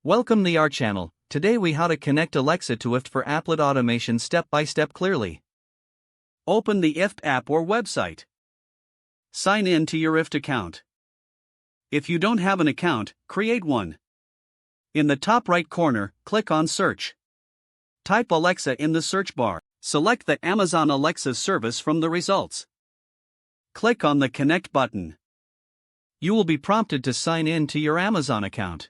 Welcome to our channel. Today we how to connect Alexa to IFTTT for applet automation step by step clearly. Open the IFTTT app or website. Sign in to your IFTTT account. If you don't have an account, create one. In the top right corner, click on Search. Type Alexa in the search bar. Select the Amazon Alexa service from the results. Click on the Connect button. You will be prompted to sign in to your Amazon account.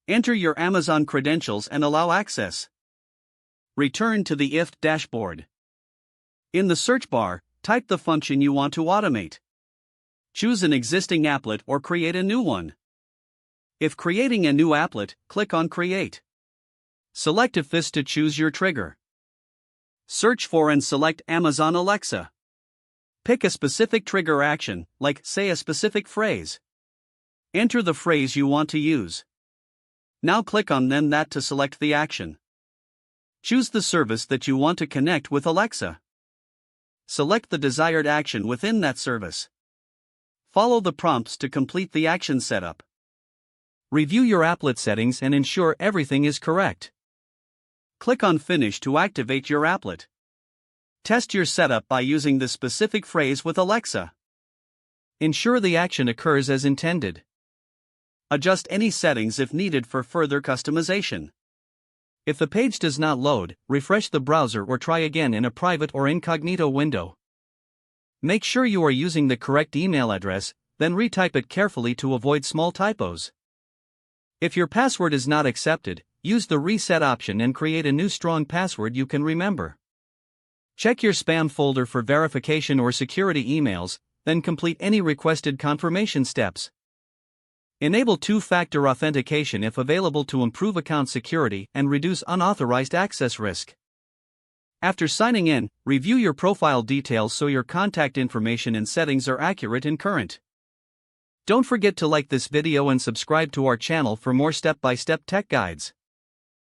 Enter your Amazon credentials and allow access. Return to the IFTTT dashboard. In the search bar, type the function you want to automate. Choose an existing applet or create a new one. If creating a new applet, click on Create. Select IFTTT to choose your trigger. Search for and select Amazon Alexa. Pick a specific trigger action, like say a specific phrase. Enter the phrase you want to use. Now click on then that to select the action. Choose the service that you want to connect with Alexa. Select the desired action within that service. Follow the prompts to complete the action setup. Review your applet settings and ensure everything is correct. Click on Finish to activate your applet. Test your setup by using the specific phrase with Alexa. Ensure the action occurs as intended. Adjust any settings if needed for further customization. If the page does not load, refresh the browser or try again in a private or incognito window. Make sure you are using the correct email address, then retype it carefully to avoid small typos. If your password is not accepted, use the reset option and create a new strong password you can remember. Check your spam folder for verification or security emails, then complete any requested confirmation steps. Enable two-factor authentication if available to improve account security and reduce unauthorized access risk. After signing in, review your profile details so your contact information and settings are accurate and current. Don't forget to like this video and subscribe to our channel for more step-by-step tech guides.